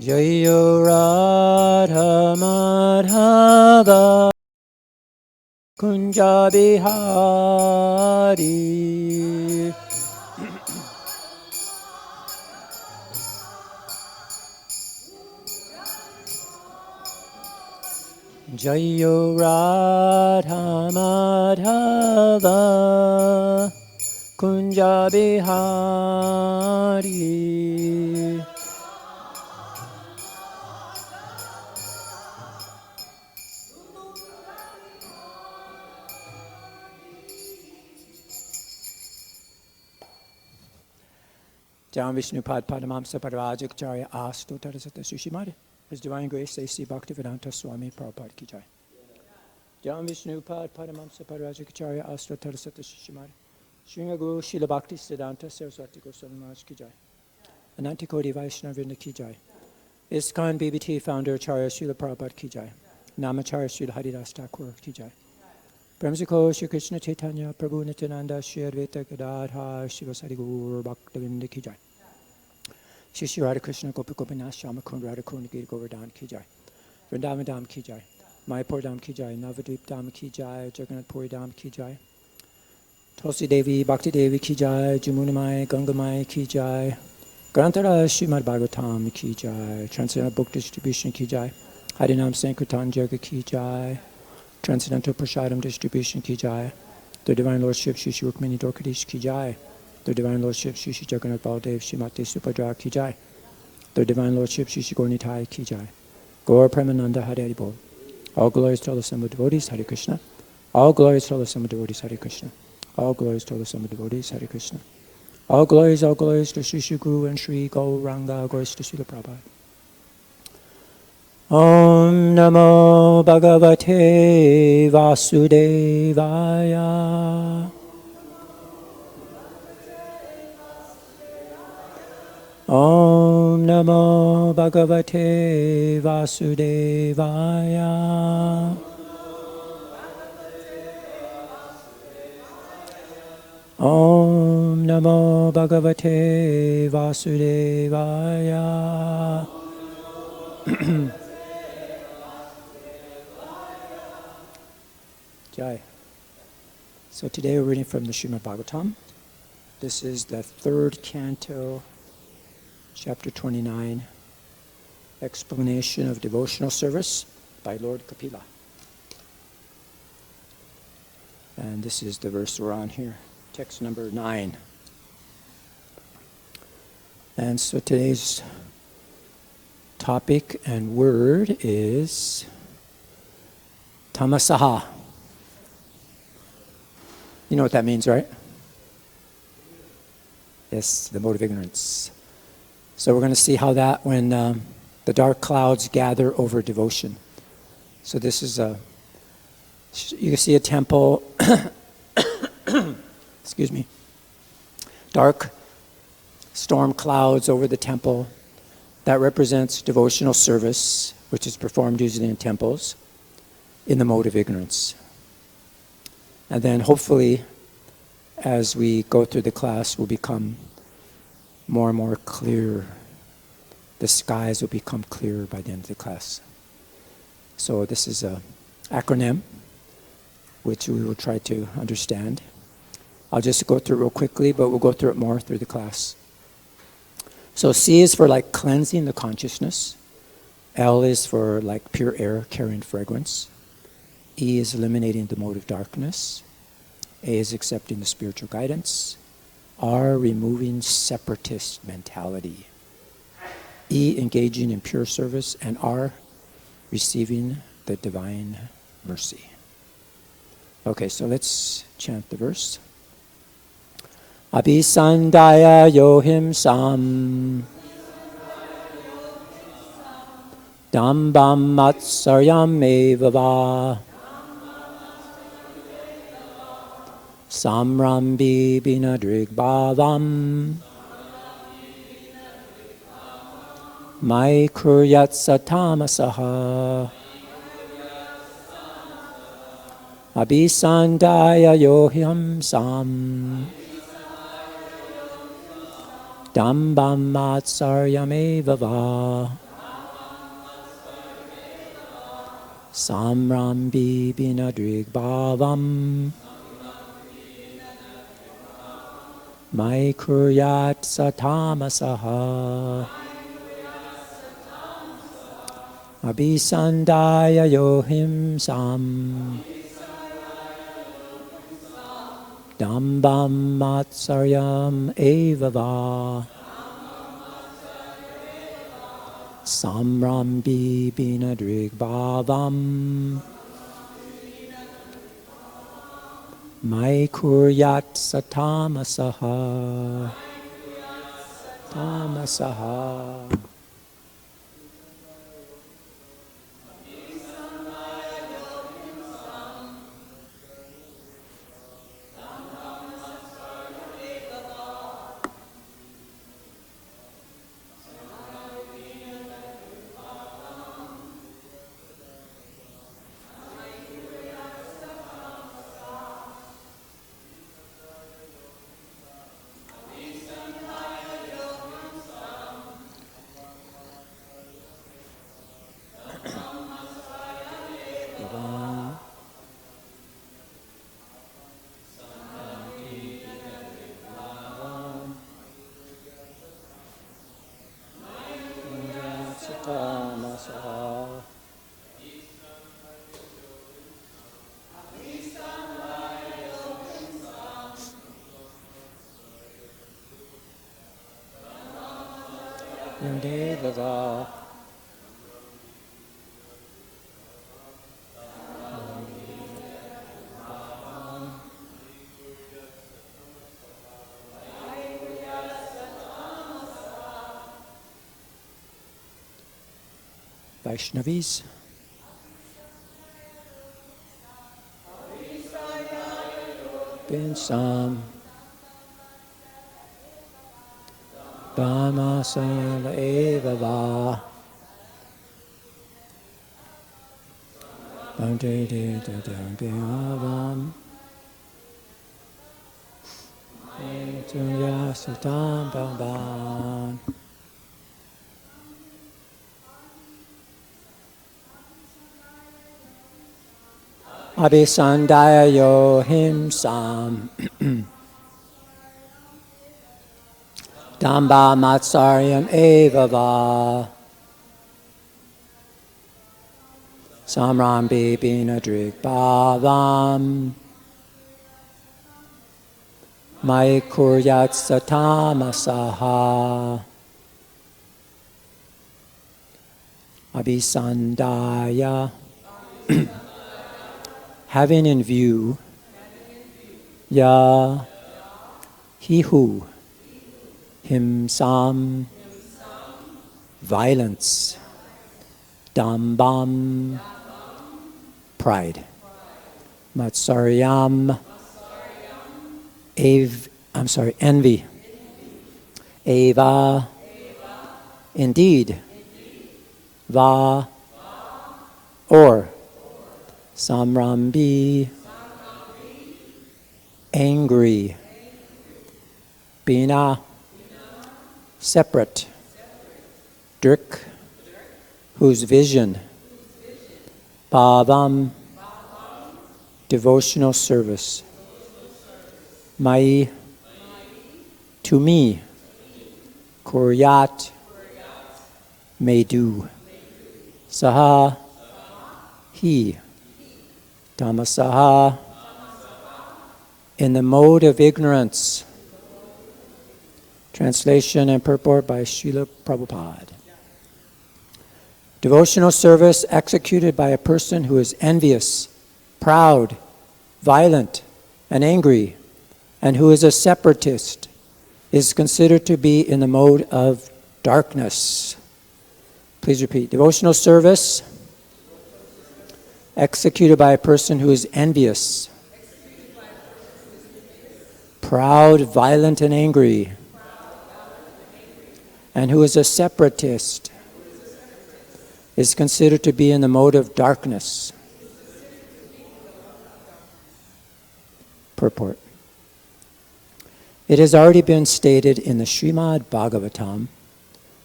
Jayo Radha Madhava Kunja Bihari. Jayo Radha Madhava Kunja Bihari. Down Vishnupad Padamamsa Paravajakacharya Astu Tarasata Sushimad. His Divine Grace A.C. Bhaktivedanta Swami Prabhupada Ki Jai. Down Vishnupad Padamamsa Paravajakacharya Astu Tarasata Sushimad. Sringa Guru Srila Bhakti Siddhanta Saraswati Goswami Maharaj Ki Jai. Anantikoti Vaishnava Vrinda Ki Jai. ISKCON BBT Founder Acharya Srila Prabhupada Ki Jai. Namacharya Srila Haridas Thakur Ki Jai. Brahmsiko Shri Krishna Chaitanya Prabhu Nityananda Shri Advaita Gadadhar Shivasari Gaur Bhaktavinda Ki Jai. Shri Shri Radha Krishna Gopi Gopinath Shamakund Radha Kund Giri Govardhan Ki Jai. Vrindavan Dham Ki Jai. Mayapur Dham Ki Jai. Navadvip Dham Ki Jai. Jagannath Puri Dham Ki Jai. Tulsi Devi Bhakti Devi Ki Jai. Jamuna Mai Ganga Mai Ki Jai. Grantara Śrīmad-Bhāgavatam Ki Jai. Transcendental Book Distribution Ki Jai. Harinam Sankirtan Jaga Ki Jai. Transcendental Prasadam Distribution Ki Jai. The Divine Lordship Shri Shri Rukmini Dwarkadish Ki Jai. The Divine Lordship Shri Shri Jagannath Baldev Shrimati Subhadra Ki Jai. The Divine Lordship Shri Shri Gaurnitai Ki Jai. Gaur Premananda Hare Hari Bol. All glories to all the Sangha devotees, Hare Krishna. All glories to all the Sangha devotees, Hare Krishna. All glories to all the Sangha devotees, Hare Krishna. All glories to Shri Shri Guru and Shri Gauranga, glories to Srila Prabhupada. Om Namo Bhagavate Vasudevaya. Om Namo Bhagavate Vasudevaya. Om Namo Bhagavate Vasudevaya. Jai. So today we're reading from the Śrīmad-Bhāgavatam. This is the third canto, chapter 29, explanation of devotional service by Lord Kapila. And this is the verse we're on here, text number 9. And so today's topic and word is tāmasaḥ. You know what that means, right? Yes, the mode of ignorance. So we're going to see how that, when the dark clouds gather over devotion. So this is you can see a temple, excuse me, dark storm clouds over the temple. That represents devotional service, which is performed usually in temples, in the mode of ignorance. And then hopefully, as we go through the class, we'll become more and more clear. The skies will become clearer by the end of the class. So this is an acronym, which we will try to understand. I'll just go through it real quickly, but we'll go through it more through the class. So C is for like cleansing the consciousness. L is for like pure air carrying fragrance. E is eliminating the mode of darkness. A is accepting the spiritual guidance. R, removing separatist mentality. E, engaging in pure service. And R, receiving the divine mercy. Okay, so let's chant the verse. Abhisandhāya yo hiṁsāṁ. Dambhaṁ mātsaryam eva. Saṁrambhī bhinna-dṛg bhāvam. Mayi kuryāt tāmasaḥ. Abhisandhāya yo hiṁsāṁ. Dambhaṁ mātsaryam eva. saṁrambhī bhinna-dṛg bhāvam mayi kuryāt tāmasaḥ abhisandhāya hiṁsāṁ dambhaṁ mātsaryam eva saṁrambhī bhinna-dṛg bhāvam mayi kuryāt tāmasaḥ. Tāmasaḥ. Yudevava. Vaishnavis. Hiṁsāṁ. Tāmasaḥ eva. Bhāvam. Dambhaṁ. Abhisandhāya hiṁsāṁ dambhaṁ mātsaryam eva saṁrambhī bhinna-dṛg bhāvam mayi kuryāt tāmasaḥ abhisandhāya. Having in view, he who, hiṁsāṁ, violence, dambham, pride, mātsaryam, envy, eva, indeed, va, or, saṁrambhī, angry, bhinna, separate, dṛg, whose vision, bhāvam, devotional service, mayi, to me, kuryāt, may do, saha, he, tāmasaḥ, in the mode of ignorance. Translation and purport by Srila Prabhupada. Devotional service executed by a person who is envious, proud, violent, and angry, and who is a separatist, is considered to be in the mode of darkness. Please repeat. Devotional service executed by a person who is envious, proud, violent, and angry, and who is a separatist, is considered to be in the mode of darkness. Purport. It has already been stated in the Śrīmad-Bhāgavatam,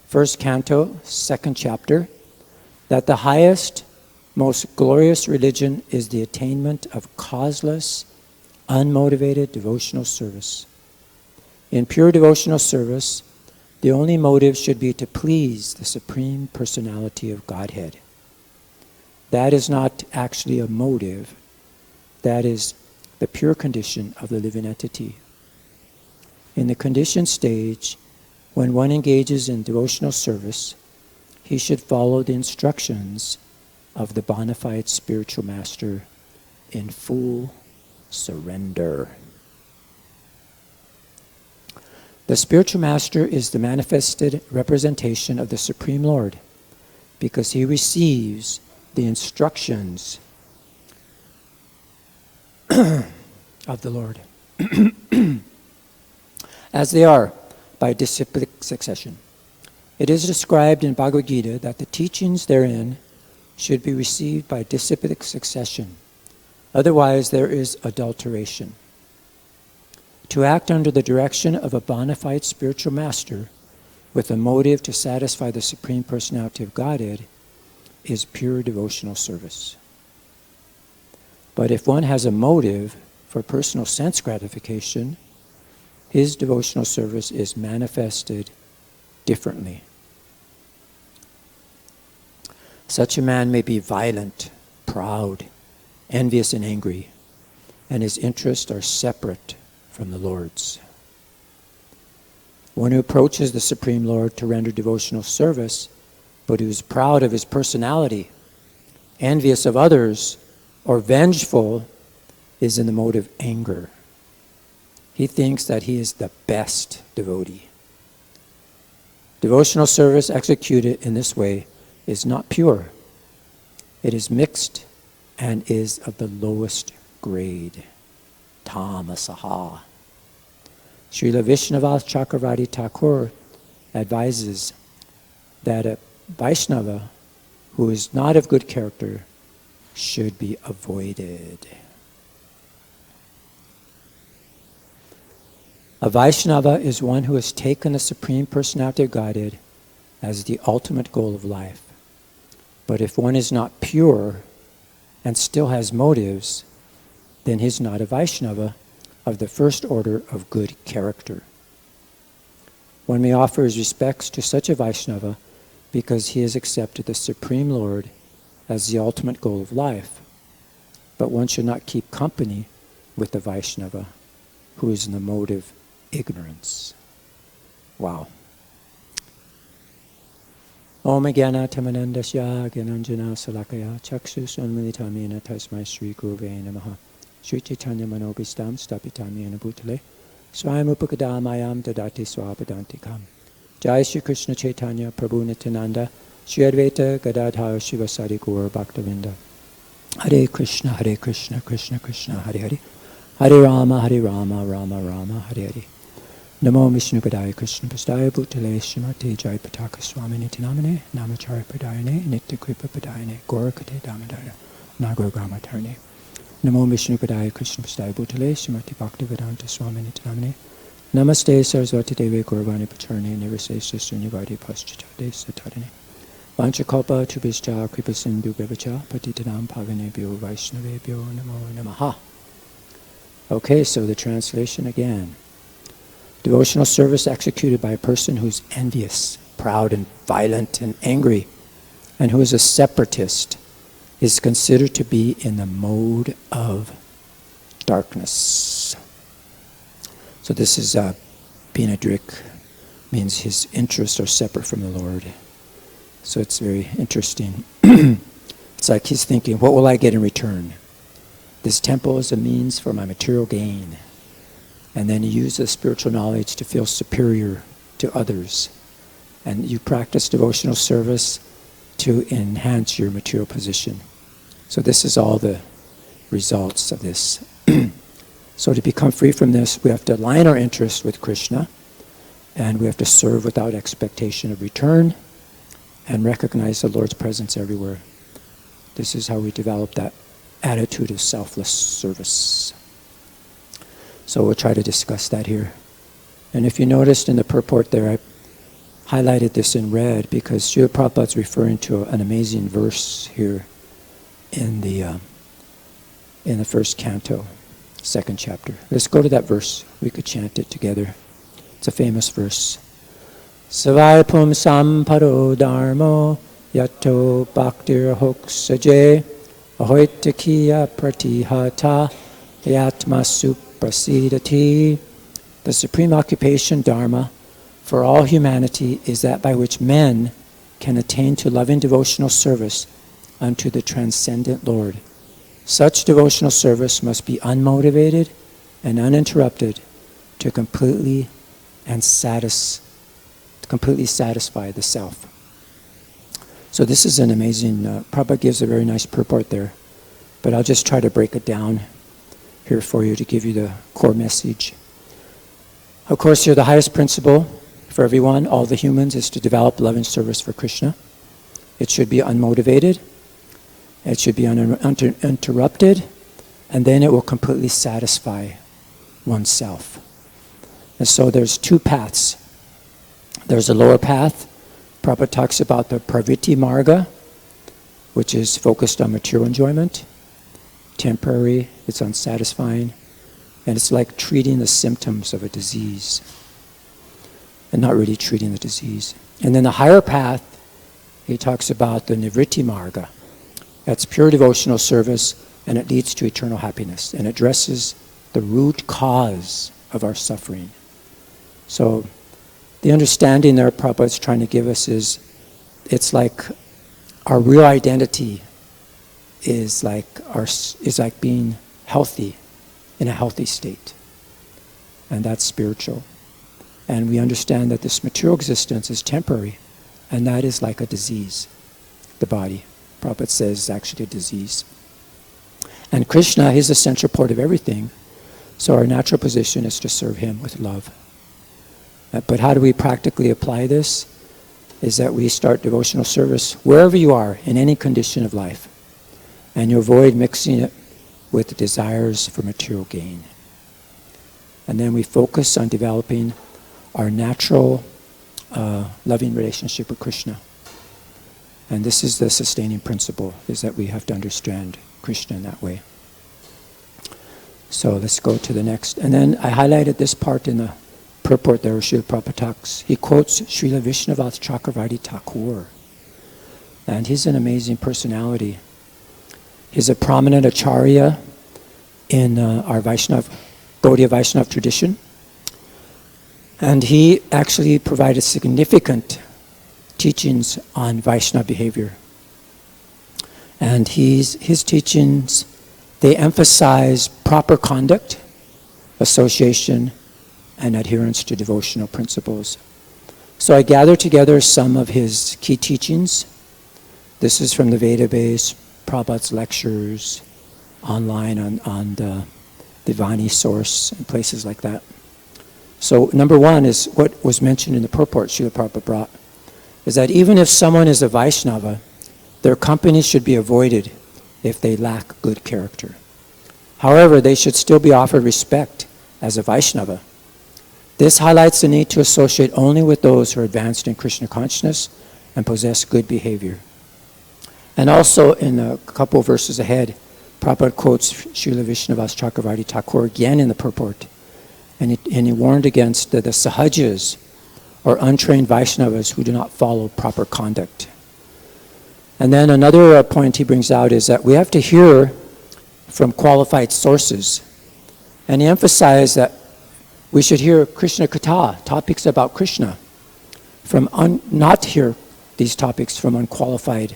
1st Canto, 2nd chapter, that the highest most glorious religion is the attainment of causeless, unmotivated devotional service. In pure devotional service, the only motive should be to please the Supreme Personality of Godhead. That is not actually a motive. That is the pure condition of the living entity. In the conditioned stage, when one engages in devotional service, he should follow the instructions of the bona fide spiritual master in full surrender. The spiritual master is the manifested representation of the Supreme Lord because he receives the instructions of the Lord as they are by disciplic succession. It is described in Bhagavad-gītā that the teachings therein should be received by disciplic succession. Otherwise, there is adulteration. To act under the direction of a bona fide spiritual master with a motive to satisfy the Supreme Personality of Godhead is pure devotional service. But if one has a motive for personal sense gratification, his devotional service is manifested differently. Such a man may be violent, proud, envious, and angry, and his interests are separate from the Lord's. One who approaches the Supreme Lord to render devotional service, but who is proud of his personality, envious of others, or vengeful, is in the mode of anger. He thinks that he is the best devotee. Devotional service executed in this way is not pure. It is mixed and is of the lowest grade. Tāmasaḥ. Srila Vishnava Chakravarti Thakur advises that a Vaishnava who is not of good character should be avoided. A Vaishnava is one who has taken the Supreme Personality of Godhead as the ultimate goal of life. But if one is not pure and still has motives, then he is not a Vaishnava of the first order of good character. One may offer his respects to such a Vaishnava because he has accepted the Supreme Lord as the ultimate goal of life. But one should not keep company with the Vaishnava who is in the mode of ignorance. Wow. Om Jnana Tamanandasya Gyananjana Salakaya Chakshus Unmilitamena Tasmai Shri Guruve Namaha Shri Chaitanya Manobhistam Stapitamena Bhutale Swayam Upakadamayam Dadati Swapadantikam Jai Shri Krishna Chaitanya Prabhu Nityananda Shri Advaita Gadadhara Shivasari Gaur Bhaktavinda Hare Krishna Krishna Krishna Hare Hare Hare Rama Rama Rama Hare Hare Namo Vishnu Padaya Krishna Pastaya Bhutale Srimati Jai Pataka Swami Nitinamane Namachari Padayane Nitya Kripa Padayane Gorakate Damadaya Nagara Gramatarne Namo Vishnu Padaya Krishna Pastaya Bhutale Srimati Bhaktivedanta Swami Nitinamane Namaste Saraswati Deve Gauravani Pacharne Nirvasesha Srinivadi Paschitade Satarane Vanchakalpa Tubhischa Kripa Sindhu Bevacha Patitanam Pavanebhyo Vaishnavebhyo Namo Namaha. Okay, so the translation again. Devotional service executed by a person who's envious, proud and violent and angry, and who is a separatist, is considered to be in the mode of darkness. So this is bhinna-dṛg, means his interests are separate from the Lord. So it's very interesting. It's like he's thinking, what will I get in return? This temple is a means for my material gain. And then you use the spiritual knowledge to feel superior to others. And you practice devotional service to enhance your material position. So this is all the results of this. So to become free from this, we have to align our interests with Krishna, and we have to serve without expectation of return, and recognize the Lord's presence everywhere. This is how we develop that attitude of selfless service. So we'll try to discuss that here. And if you noticed in the purport there, I highlighted this in red because Srila Prabhupada is referring to an amazing verse here in the first canto, second chapter. Let's go to that verse. We could chant it together. It's a famous verse. Savai pumsam paro dharmo yato bhaktir hoksaje ahoitakiya pratihata yatma suprasidati. The supreme occupation, dharma, for all humanity is that by which men can attain to loving devotional service unto the transcendent Lord. Such devotional service must be unmotivated and uninterrupted to completely satisfy the self. So this is an amazing, Prabhupada gives a very nice purport there, but I'll just try to break it down here for you to give you the core message. Of course, here the highest principle for everyone, all the humans, is to develop love and service for Krishna. It should be unmotivated, it should be uninterrupted, and then it will completely satisfy oneself. And so there's two paths. There's a lower path. Prabhupada talks about the pravritti marga, which is focused on material enjoyment, temporary, it's unsatisfying, and it's like treating the symptoms of a disease and not really treating the disease. And then the higher path, he talks about the nivritti marga. That's pure devotional service, and it leads to eternal happiness and addresses the root cause of our suffering. So the understanding there Prabhupada is trying to give us is, it's like our real identity is like being healthy, in a healthy state. And that's spiritual. And we understand that this material existence is temporary, and that is like a disease. The body, Prabhupada says, is actually a disease. And Krishna, he's the central point of everything, so our natural position is to serve him with love. But how do we practically apply this? Is that we start devotional service wherever you are, in any condition of life, and you avoid mixing it with the desires for material gain. And then we focus on developing our natural loving relationship with Krishna. And this is the sustaining principle, is that we have to understand Krishna in that way. So let's go to the next. And then I highlighted this part in the purport there, Srila Prabhupada talks. He quotes Srila Vishwanath Chakravarti Thakur. And he's an amazing personality. He's a prominent acharya in our Gaudiya Vaishnava tradition. And he actually provided significant teachings on Vaishnava behavior. And his teachings, they emphasize proper conduct, association, and adherence to devotional principles. So I gathered together some of his key teachings. This is from the Veda-based Prabhupada's lectures online on the Vani source and places like that. So number one is what was mentioned in the purport Srila Prabhupada brought, is that even if someone is a Vaishnava, their company should be avoided if they lack good character. However, they should still be offered respect as a Vaishnava. This highlights the need to associate only with those who are advanced in Krishna consciousness and possess good behavior. And also in a couple of verses ahead, Prabhupada quotes Srila Vishwanath Chakravarti Thakur again in the purport. And he warned against the sahajas, or untrained Vaishnavas who do not follow proper conduct. And then another point he brings out is that we have to hear from qualified sources. And he emphasized that we should hear Krishna Katha, topics about Krishna, not hear these topics from unqualified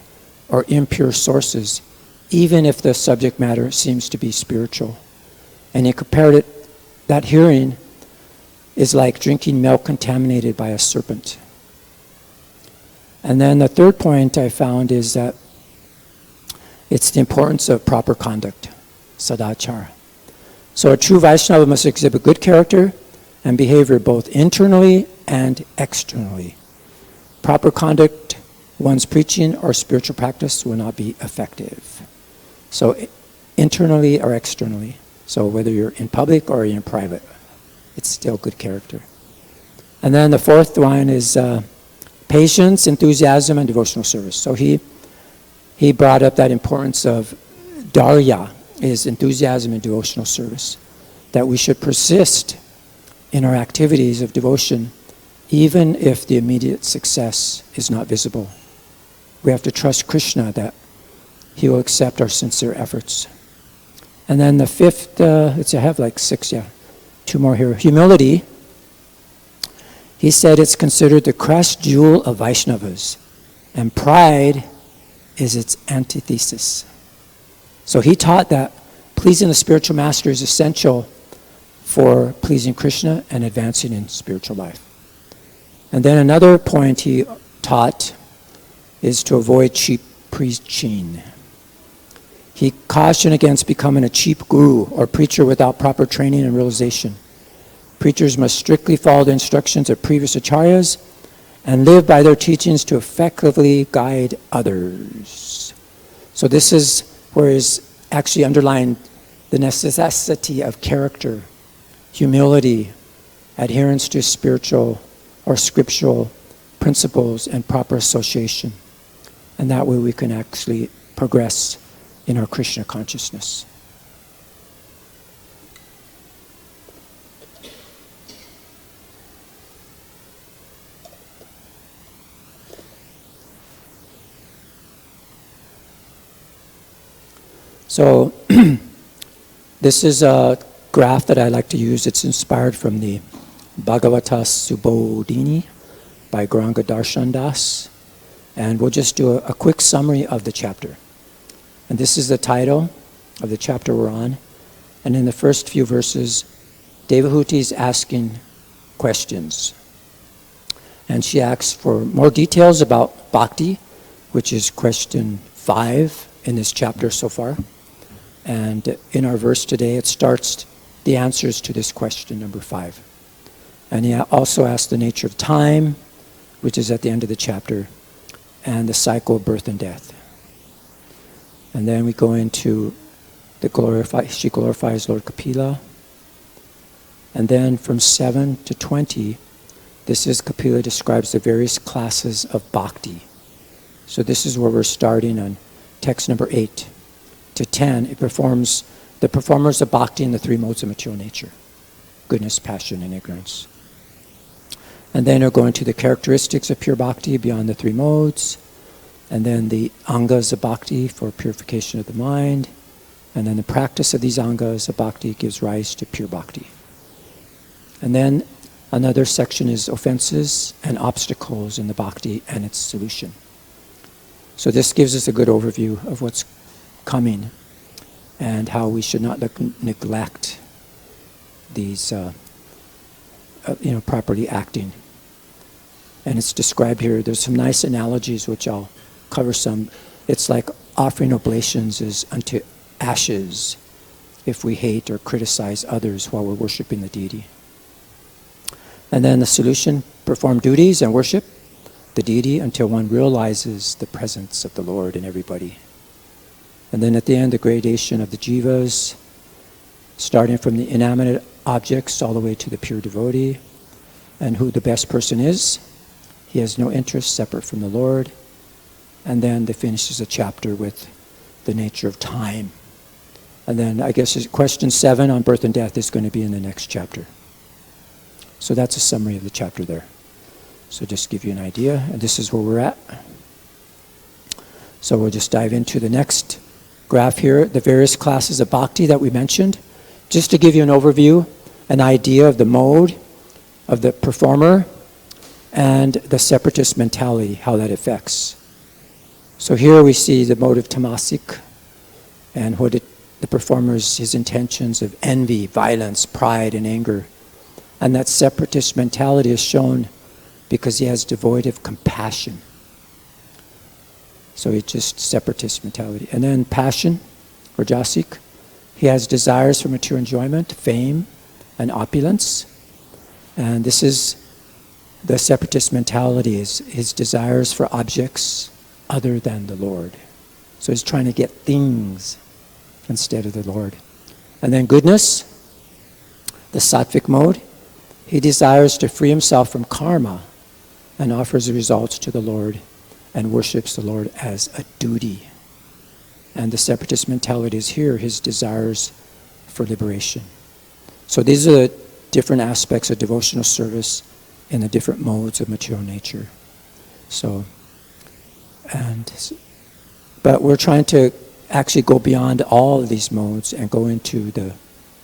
or impure sources, even if the subject matter seems to be spiritual. And he compared it, that hearing is like drinking milk contaminated by a serpent. And then the third point I found is that it's the importance of proper conduct, sadachara. So a true Vaishnava must exhibit good character and behavior both internally and externally. Proper conduct, one's preaching or spiritual practice will not be effective. So internally or externally. So whether you're in public or you're in private, it's still good character. And then the fourth one is patience, enthusiasm, and devotional service. So he brought up that importance of dārya is enthusiasm in devotional service, that we should persist in our activities of devotion even if the immediate success is not visible. We have to trust Krishna that he will accept our sincere efforts. And then the fifth, I have like six, two more here. Humility. He said it's considered the crest jewel of Vaishnavas, and pride is its antithesis. So he taught that pleasing the spiritual master is essential for pleasing Krishna and advancing in spiritual life. And then another point he taught is to avoid cheap preaching. He cautioned against becoming a cheap guru or preacher without proper training and realization. Preachers must strictly follow the instructions of previous acharyas and live by their teachings to effectively guide others. So this is where is actually underlined the necessity of character, humility, adherence to spiritual or scriptural principles, and proper association. And that way we can actually progress in our Krishna consciousness. So this is a graph that I like to use. It's inspired from the Bhagavata Subodhini by Gauranga Darshan Das. And we'll just do a quick summary of the chapter. And this is the title of the chapter we're on. And in the first few verses, Devahuti is asking questions. And she asks for more details about bhakti, which is question 5 in this chapter so far. And in our verse today, it starts the answers to this question, number 5. And he also asks the nature of time, which is at the end of the chapter, and the cycle of birth and death. And then we go into she glorifies Lord Kapila. And then from 7 to 20, this is Kapila describes the various classes of bhakti. So this is where we're starting on text number 8 to 10. It performs the performers of bhakti in the 3 modes of material nature: goodness, passion, and ignorance. And then we're going to the characteristics of pure bhakti beyond the 3 modes, and then the angas of bhakti for purification of the mind, and then the practice of these angas of bhakti gives rise to pure bhakti. And then another section is offenses and obstacles in the bhakti and its solution. So this gives us a good overview of what's coming and how we should not neglect these properly acting. And it's described here. There's some nice analogies which I'll cover some. It's like offering oblations is unto ashes if we hate or criticize others while we're worshiping the deity. And then the solution: perform duties and worship the deity until one realizes the presence of the Lord in everybody. And then at the end, the gradation of the jivas, starting from the inanimate objects all the way to the pure devotee, and who the best person is. He has no interest separate from the Lord. And then they finishes the chapter with the nature of time. And then I guess question 7 on birth and death is going to be in the next chapter. So that's a summary of the chapter there. So just give you an idea, and this is where we're at. So we'll just dive into the next graph here, the various classes of bhakti that we mentioned, just to give you an overview, an idea of the mode of the performer and the separatist mentality, how that affects. So here we see the mode of tāmasaḥ and the performer's, his intentions of envy, violence, pride, and anger. And that separatist mentality is shown because he has devoid of compassion. So it's just separatist mentality. And then passion, or rajasic, he has desires for material enjoyment, fame, and opulence. And this is the separatist mentality, is his desires for objects other than the Lord. So he's trying to get things instead of the Lord. And then goodness, the sattvic mode, he desires to free himself from karma and offers the results to the Lord and worships the Lord as a duty. And the separatist mentality is here, his desires for liberation. So these are the different aspects of devotional service in the different modes of material nature. But we're trying to actually go beyond all of these modes and go into the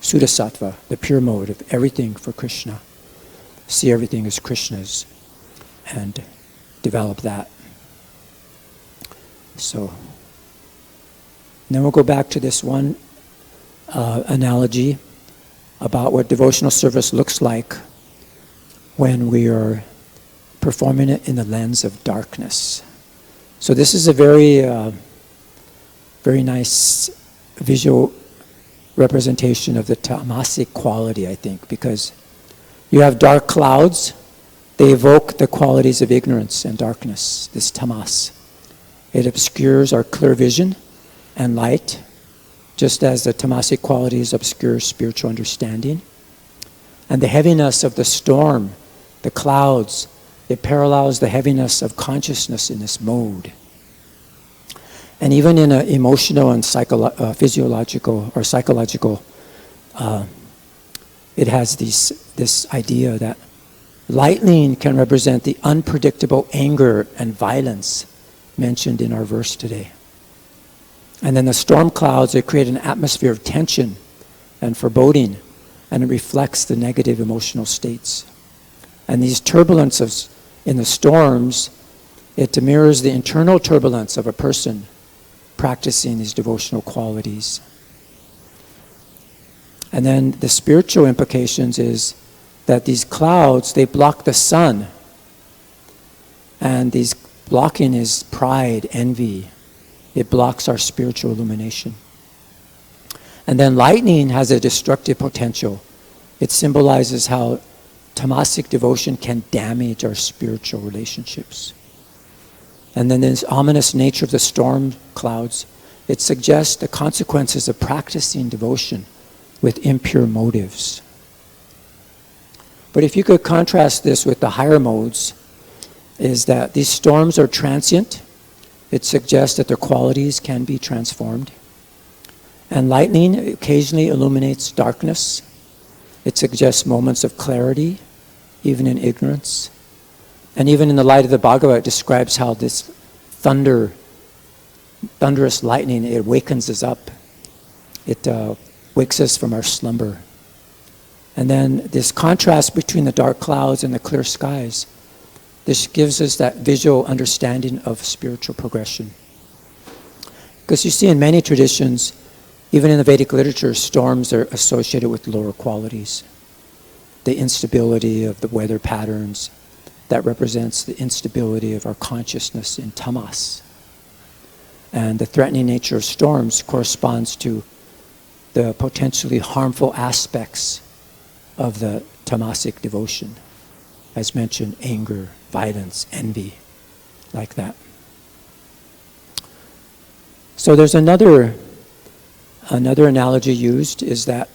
Suddha-sattva, the pure mode of everything for Krishna. See everything as Krishna's and develop that. So, and then we'll go back to this one analogy about what devotional service looks like when we are performing it in the lens of darkness. So this is a very, very nice visual representation of the tamasic quality, I think, because you have dark clouds, they evoke the qualities of ignorance and darkness, this tamas. It obscures our clear vision and light, just as the tamasic qualities obscure spiritual understanding. And the heaviness of the storm, the clouds, it parallels the heaviness of consciousness in this mode. And even in an emotional and physiological or psychological, it has this idea that lightning can represent the unpredictable anger and violence mentioned in our verse today. And then the storm clouds, they create an atmosphere of tension and foreboding, and it reflects the negative emotional states. And these turbulences in the storms, it mirrors the internal turbulence of a person practicing these devotional qualities. And then the spiritual implications is that these clouds, they block the sun. And these blocking is pride, envy. It blocks our spiritual illumination. And then lightning has a destructive potential. It symbolizes how tamasic devotion can damage our spiritual relationships. And then this ominous nature of the storm clouds, it suggests the consequences of practicing devotion with impure motives. But if you could contrast this with the higher modes, is that these storms are transient. It suggests that their qualities can be transformed. And lightning occasionally illuminates darkness. It suggests moments of clarity, even in ignorance. And even in the light of the Bhagavad, it describes how this thunderous lightning, it wakens us up. It wakes us from our slumber. And then this contrast between the dark clouds and the clear skies, this gives us that visual understanding of spiritual progression. Because you see in many traditions, even in the Vedic literature, storms are associated with lower qualities. The instability of the weather patterns, that represents the instability of our consciousness in tamas. And the threatening nature of storms corresponds to the potentially harmful aspects of the tamasic devotion. As mentioned, anger, violence, envy, like that. So there's another analogy used, is that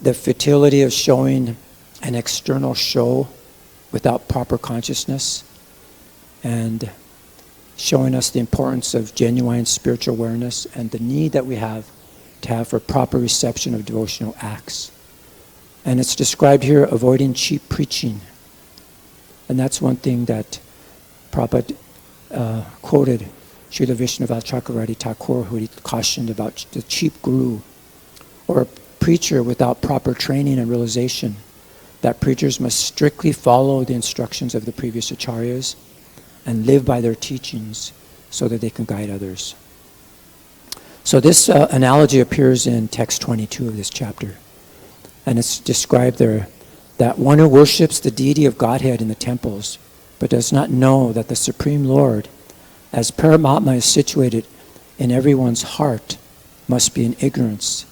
the futility of showing an external show without proper consciousness, and showing us the importance of genuine spiritual awareness and the need that we have to have for proper reception of devotional acts. And it's described here, avoiding cheap preaching. And that's one thing that Prabhupada quoted Srila Vishnuvat Chakravarti Thakur, who he cautioned about the cheap guru, or a preacher without proper training and realization that preachers must strictly follow the instructions of the previous acharyas and live by their teachings so that they can guide others. So this analogy appears in text 22 of this chapter. And it's described there that one who worships the deity of Godhead in the temples but does not know that the Supreme Lord, as Paramatma, is situated in everyone's heart, must be in ignorance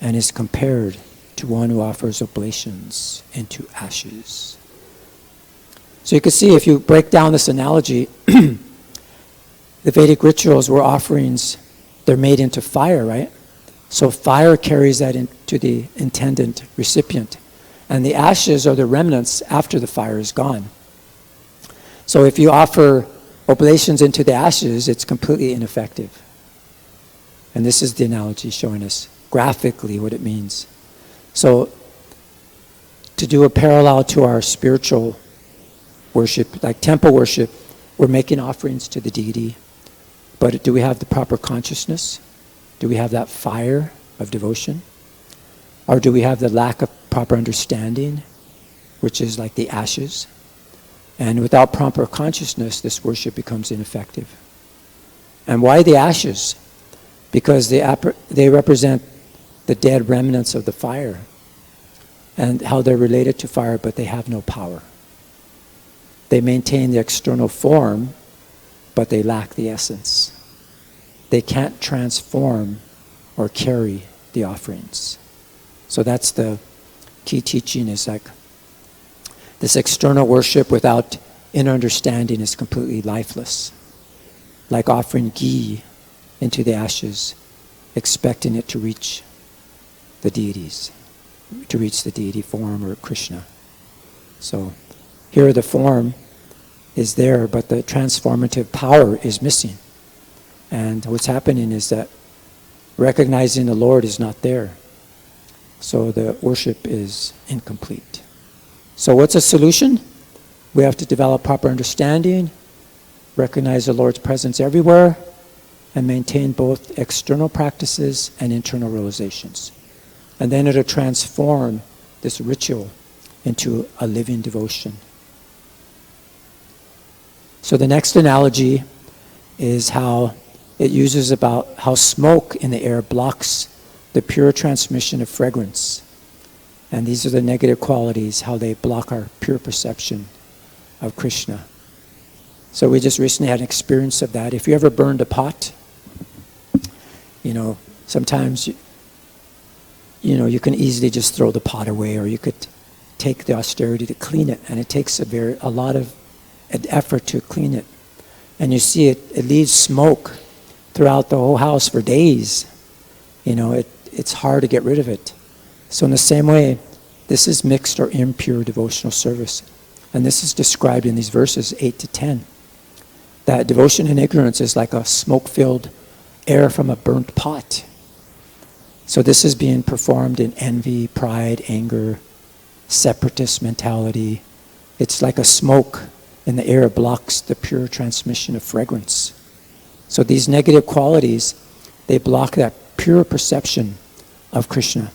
and is compared to one who offers oblations into ashes. So you can see, if you break down this analogy, the Vedic rituals were offerings, they're made into fire, right? So fire carries that into the intended recipient. And the ashes are the remnants after the fire is gone. So if you offer oblations into the ashes, it's completely ineffective. And this is the analogy showing us graphically what it means. So, to do a parallel to our spiritual worship, like temple worship, we're making offerings to the deity, but do we have the proper consciousness? Do we have that fire of devotion? Or do we have the lack of proper understanding, which is like the ashes? And without proper consciousness, this worship becomes ineffective. And why the ashes? Because they represent the dead remnants of the fire, and how they're related to fire, but they have no power. They maintain the external form, but they lack the essence. They can't transform or carry the offerings. So that's the key teaching, is like this external worship without inner understanding is completely lifeless. Like offering ghee into the ashes, expecting it to reach the deities, to reach the deity form or Krishna. So here the form is there, but the transformative power is missing. And what's happening is that recognizing the Lord is not there. So the worship is incomplete. So what's a solution? We have to develop proper understanding, recognize the Lord's presence everywhere, and maintain both external practices and internal realizations. And then it'll transform this ritual into a living devotion. So the next analogy is how it uses about how smoke in the air blocks the pure transmission of fragrance. And these are the negative qualities, how they block our pure perception of Krishna. So we just recently had an experience of that. If you ever burned a pot, sometimes you can easily just throw the pot away, or you could take the austerity to clean it, and it takes a lot of effort to clean it. And you see it leaves smoke throughout the whole house for days. It's hard to get rid of it. So in the same way, this is mixed or impure devotional service. And this is described in these verses 8 to 10. That devotion in ignorance is like a smoke-filled air from a burnt pot. So this is being performed in envy, pride, anger, separatist mentality. It's like a smoke in the air blocks the pure transmission of fragrance. So these negative qualities, they block that pure perception of Krishna.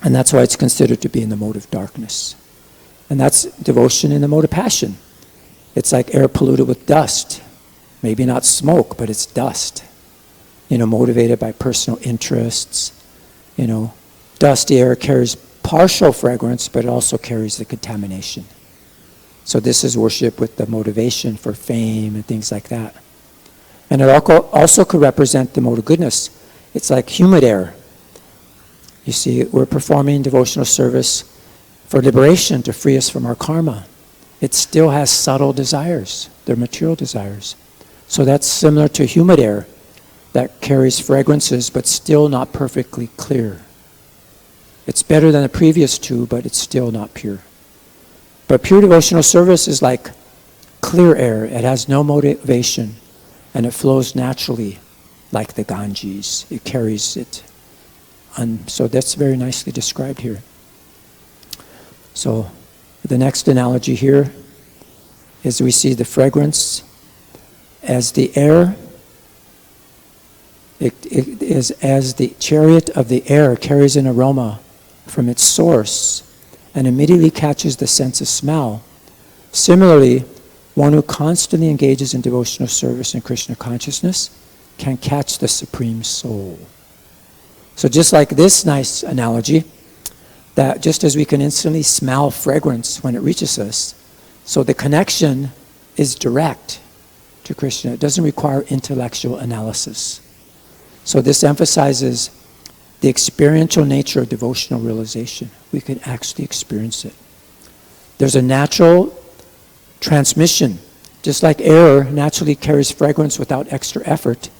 And that's why it's considered to be in the mode of darkness. And that's devotion in the mode of passion. It's like air polluted with dust. Maybe not smoke, but it's dust. Motivated by personal interests. Dusty air carries partial fragrance, but it also carries the contamination. So this is worship with the motivation for fame and things like that. And it also could represent the mode of goodness. It's like humid air. You see, we're performing devotional service for liberation, to free us from our karma. It still has subtle desires. They're material desires. So that's similar to humid air that carries fragrances, but still not perfectly clear. It's better than the previous two, but it's still not pure. But pure devotional service is like clear air. It has no motivation, and it flows naturally like the Ganges. It carries it. And so that's very nicely described here. So the next analogy here is we see the fragrance as the air. It is as the chariot of the air carries an aroma from its source and immediately catches the sense of smell. Similarly, one who constantly engages in devotional service and Krishna consciousness can catch the Supreme Soul. So just like this nice analogy, that just as we can instantly smell fragrance when it reaches us, so the connection is direct to Krishna. It doesn't require intellectual analysis. So this emphasizes the experiential nature of devotional realization. We can actually experience it. There's a natural transmission. Just like air naturally carries fragrance without extra effort,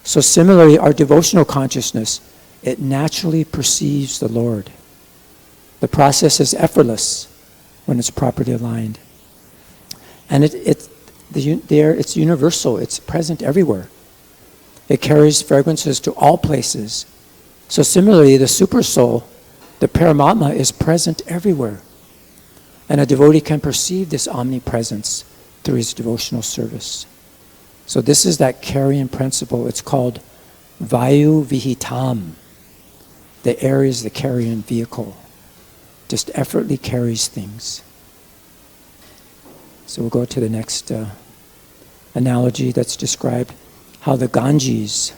so similarly our devotional consciousness, it naturally perceives the Lord. The process is effortless when it's properly aligned. And it's universal. It's present everywhere. It carries fragrances to all places. So similarly, the super soul, the Paramatma, is present everywhere. And a devotee can perceive this omnipresence through his devotional service. So this is that carrying principle. It's called Vayu Vihitam. The air is the carrying vehicle. Just effortlessly carries things. So we'll go to the next analogy that's described how the Ganges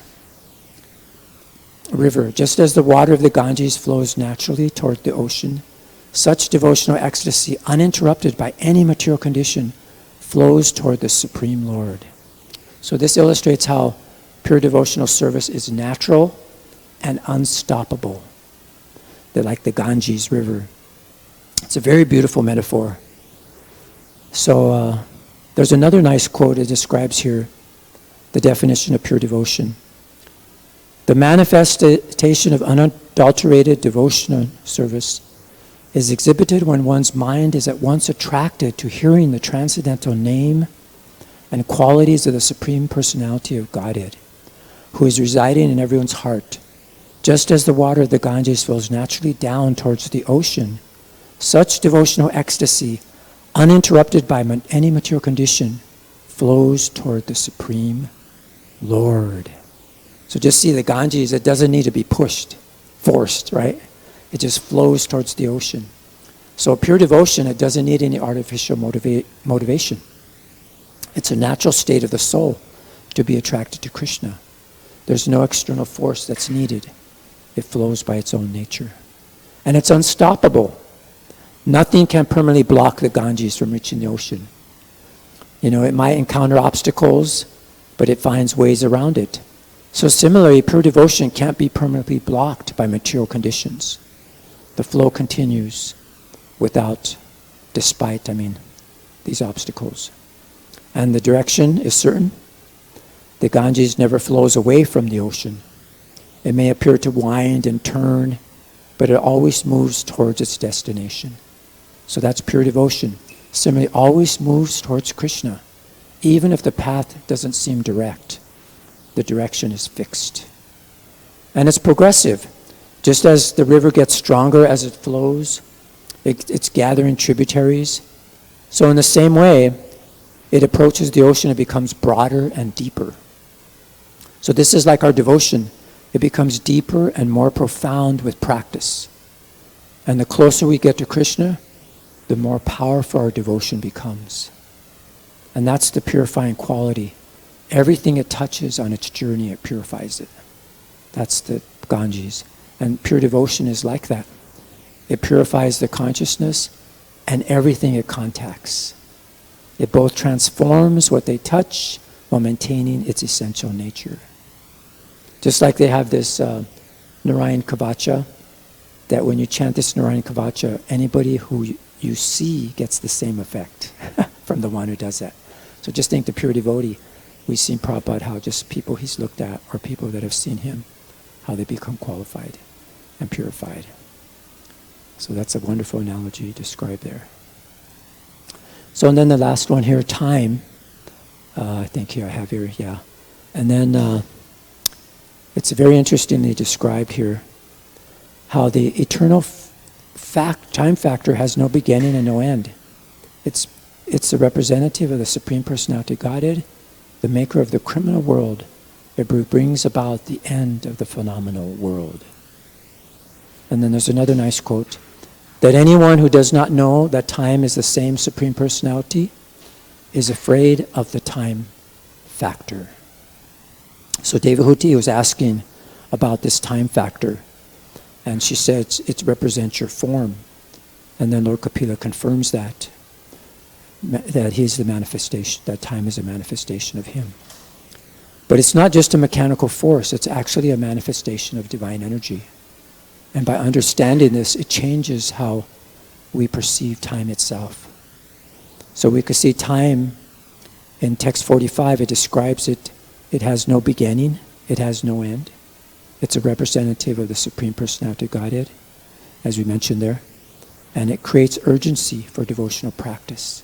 river, just as the water of the Ganges flows naturally toward the ocean, such devotional ecstasy, uninterrupted by any material condition, flows toward the Supreme Lord. So this illustrates how pure devotional service is natural and unstoppable. They're like the Ganges river. It's a very beautiful metaphor. So there's another nice quote that describes here the definition of pure devotion. The manifestation of unadulterated devotional service is exhibited when one's mind is at once attracted to hearing the transcendental name and qualities of the Supreme Personality of Godhead, who is residing in everyone's heart. Just as the water of the Ganges flows naturally down towards the ocean, such devotional ecstasy, uninterrupted by any material condition, flows toward the Supreme Lord. So just see the Ganges, it doesn't need to be pushed, forced, right? It just flows towards the ocean. So pure devotion, it doesn't need any artificial motivation. It's a natural state of the soul to be attracted to Krishna. There's no external force that's needed. It flows by its own nature. And it's unstoppable. Nothing can permanently block the Ganges from reaching the ocean. You know, it might encounter obstacles, but it finds ways around it. So similarly, pure devotion can't be permanently blocked by material conditions. The flow continues despite these obstacles. And the direction is certain. The Ganges never flows away from the ocean. It may appear to wind and turn, but it always moves towards its destination. So that's pure devotion. Similarly, always moves towards Krishna, even if the path doesn't seem direct. The direction is fixed. And it's progressive. Just as the river gets stronger as it flows, it's gathering tributaries. So in the same way, it approaches the ocean, it becomes broader and deeper. So this is like our devotion. It becomes deeper and more profound with practice. And the closer we get to Krishna, the more powerful our devotion becomes. And that's the purifying quality. Everything it touches on its journey, it purifies it. That's the Ganges. And pure devotion is like that. It purifies the consciousness and everything it contacts. It both transforms what they touch while maintaining its essential nature. Just like they have this Narayan Kavacha, that when you chant this Narayan Kavacha, anybody who you see gets the same effect from the one who does that. So just think the pure devotee. We've seen Prabhupada how just people he's looked at or people that have seen him, how they become qualified and purified. So that's a wonderful analogy described there. So and then the last one here, time. I think here I have here, yeah. And then it's very interestingly described here how the eternal time factor has no beginning and no end. It's the representative of the Supreme Personality of Godhead, the maker of the criminal world. It brings about the end of the phenomenal world. And then there's another nice quote, that anyone who does not know that time is the same Supreme Personality is afraid of the time factor. So Devahuti was asking about this time factor, and she said it represents your form. And then Lord Kapila confirms that he's the manifestation, that time is a manifestation of him. But it's not just a mechanical force, it's actually a manifestation of divine energy. And by understanding this, it changes how we perceive time itself. So we could see time in text 45, it describes it, it has no beginning, it has no end. It's a representative of the Supreme Personality of Godhead, as we mentioned there. And it creates urgency for devotional practice.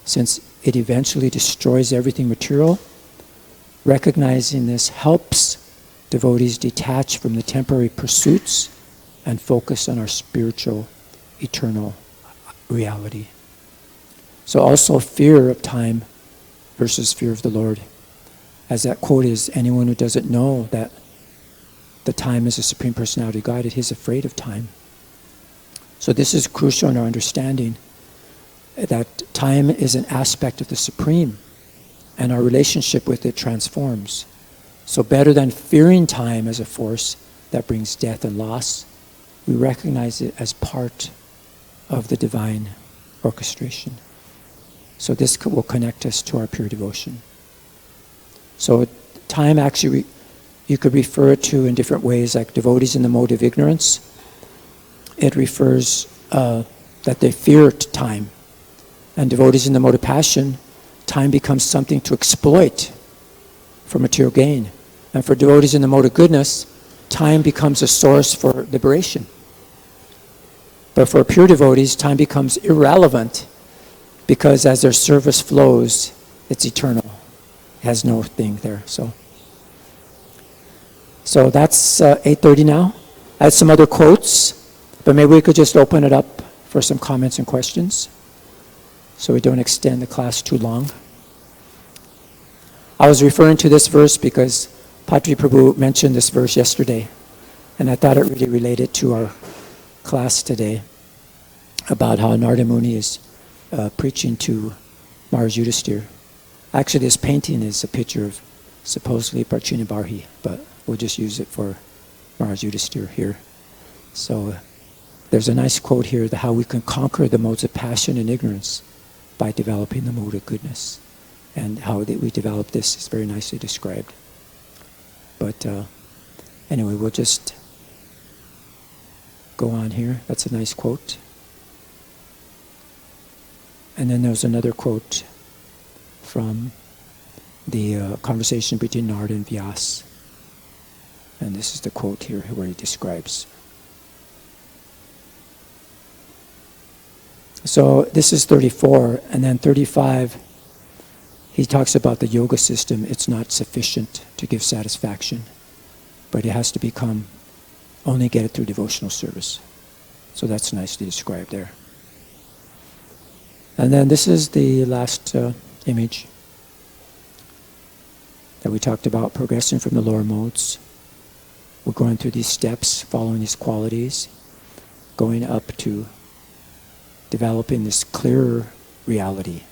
Since it eventually destroys everything material, Recognizing this helps devotees detach from the temporary pursuits and focus on our spiritual, eternal reality. So also fear of time versus fear of the Lord. As that quote is, anyone who doesn't know that the time is the Supreme Personality of Godhead, he's afraid of time. So this is crucial in our understanding that time is an aspect of the Supreme, and our relationship with it transforms. So better than fearing time as a force that brings death and loss, we recognize it as part of the divine orchestration. So this will connect us to our pure devotion. So time actually, you could refer it to in different ways, like devotees in the mode of ignorance. It refers that they fear time. And devotees in the mode of passion, time becomes something to exploit for material gain. And for devotees in the mode of goodness, time becomes a source for liberation. But for pure devotees, time becomes irrelevant because as their service flows, it's eternal. It has no thing there. So that's 8:30 now. I had some other quotes, but maybe we could just open it up for some comments and questions so we don't extend the class too long. I was referring to this verse because Patri Prabhu mentioned this verse yesterday, and I thought it really related to our class today about how Narada Muni is preaching to Maharaj Yudhisthira. Actually, this painting is a picture of supposedly Prachina Barhi, but we'll just use it for Maharaj Yudhisthira here. So there's a nice quote here, that how we can conquer the modes of passion and ignorance by developing the mode of goodness. And how we develop this is very nicely described. But anyway, we'll just go on here. That's a nice quote. And then there's another quote from the conversation between Narada and Vyas. And this is the quote here where he describes. So this is 34, and then 35, he talks about the yoga system. It's not sufficient to give satisfaction, but it has to become, only get it through devotional service. So that's nicely described there. And then this is the last image that we talked about, progressing from the lower modes. We're going through these steps, following these qualities, going up to developing this clearer reality.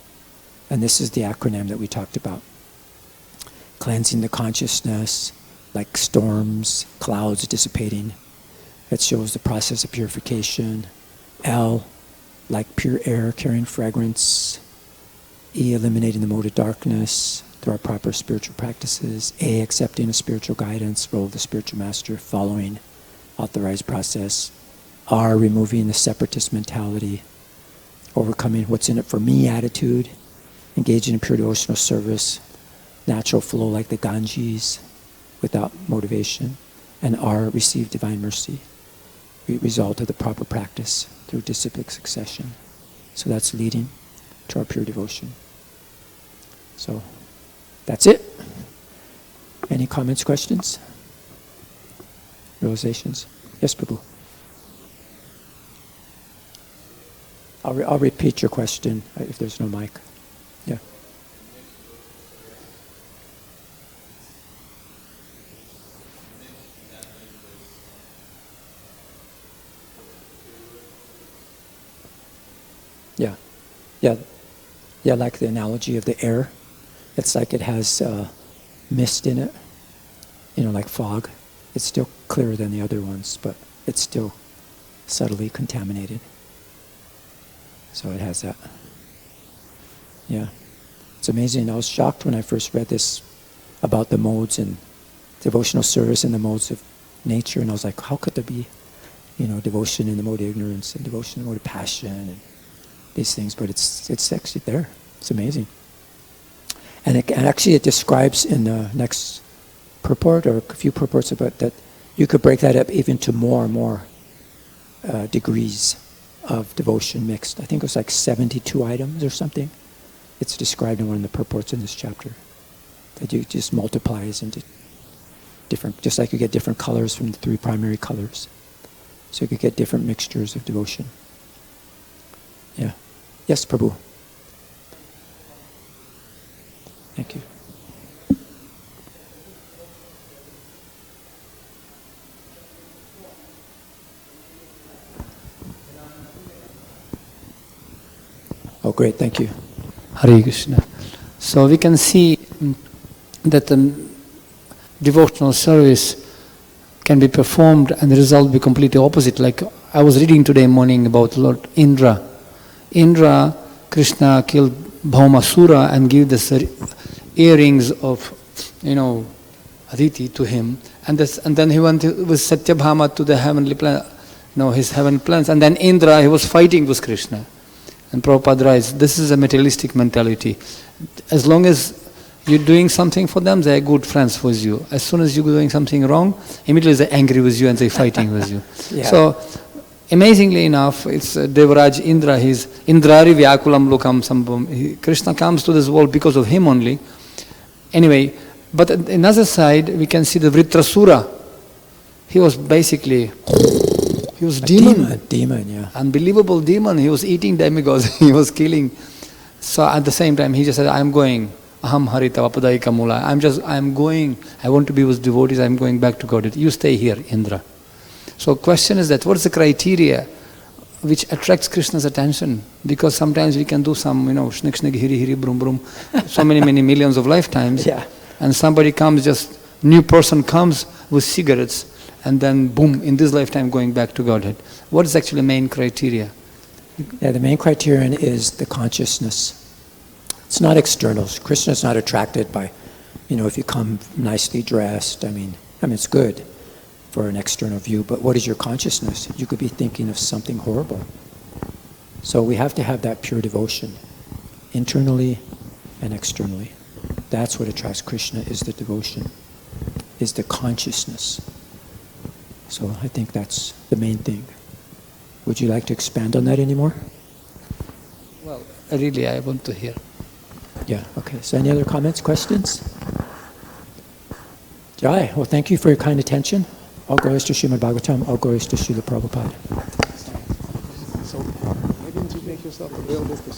And this is the acronym that we talked about. Cleansing the consciousness, like storms, clouds dissipating. It shows the process of purification. L, like pure air carrying fragrance. E, eliminating the mode of darkness through our proper spiritual practices. A, accepting a spiritual guidance, role of the spiritual master, following authorized process. R, removing the separatist mentality, overcoming what's in it for me attitude, engaging in pure devotional service, natural flow like the Ganges, without motivation. And R, receive divine mercy, result of the proper practice through disciplic succession. So that's leading to our pure devotion. So that's it. Any comments, questions, realizations? Yes, Prabhu. I'll repeat your question if there's no mic. Yeah. Yeah. Yeah. Yeah, like the analogy of the air. It's like it has mist in it, like fog. It's still clearer than the other ones, but it's still subtly contaminated. So it has that. Yeah. It's amazing. I was shocked when I first read this about the modes and devotional service and the modes of nature, and I was like, how could there be, devotion in the mode of ignorance and devotion in the mode of passion and these things? But it's actually there. It's amazing. And it describes in the next purport, or a few purports about that, you could break that up even to more and more degrees of devotion mixed. I think it was like 72 items or something. It's described in one of the purports in this chapter. that you just multiplies into different, just like you get different colors from the 3 primary colors. So you could get different mixtures of devotion. Yeah. Yes, Prabhu. Thank you. Oh, great, thank you. Hare Krishna. So we can see that the devotional service can be performed and the result be completely opposite. Like I was reading today morning about Lord Indra. Indra, Krishna killed Bhaumasura and gave the earrings of, Aditi to him. And then he went with Satyabhama to the heavenly plan, his heaven plans. And then Indra, he was fighting with Krishna. And Prabhupada writes, this is a materialistic mentality. As long as you're doing something for them, they're good friends with you. As soon as you're doing something wrong, immediately they're angry with you and they're fighting with you. Yeah. So, amazingly enough, it's Devaraj Indra, he's Indrari Vyakulam Lokam Sambhavam. Krishna comes to this world because of him only. Anyway, but on another side, we can see the Vritrasura. He was basically... He was demon, yeah. Unbelievable demon. He was eating demigods. He was killing. So at the same time, he just said, I'm going. Aham harita vapadai kamula. I'm going. I want to be with devotees. I'm going back to Godhead. You stay here, Indra. So question is that, what's the criteria which attracts Krishna's attention? Because sometimes we can do some, shnik shnik, hiri hiri, brum brum, so many millions of lifetimes. Yeah. And somebody comes, new person comes with cigarettes. And then, boom, in this lifetime going back to Godhead. What is actually the main criteria? Yeah, the main criterion is the consciousness. It's not external. Krishna is not attracted by, if you come nicely dressed. I mean, it's good for an external view, but what is your consciousness? You could be thinking of something horrible. So we have to have that pure devotion, internally and externally. That's what attracts Krishna, is the devotion, is the consciousness. So I think that's the main thing. Would you like to expand on that anymore? Well, really, I want to hear. Yeah, okay. So any other comments, questions? Jai, well, thank you for your kind attention. All glories to Śrīmad-Bhāgavatam, all glories to Srila Prabhupada. So, why didn't you make yourself available for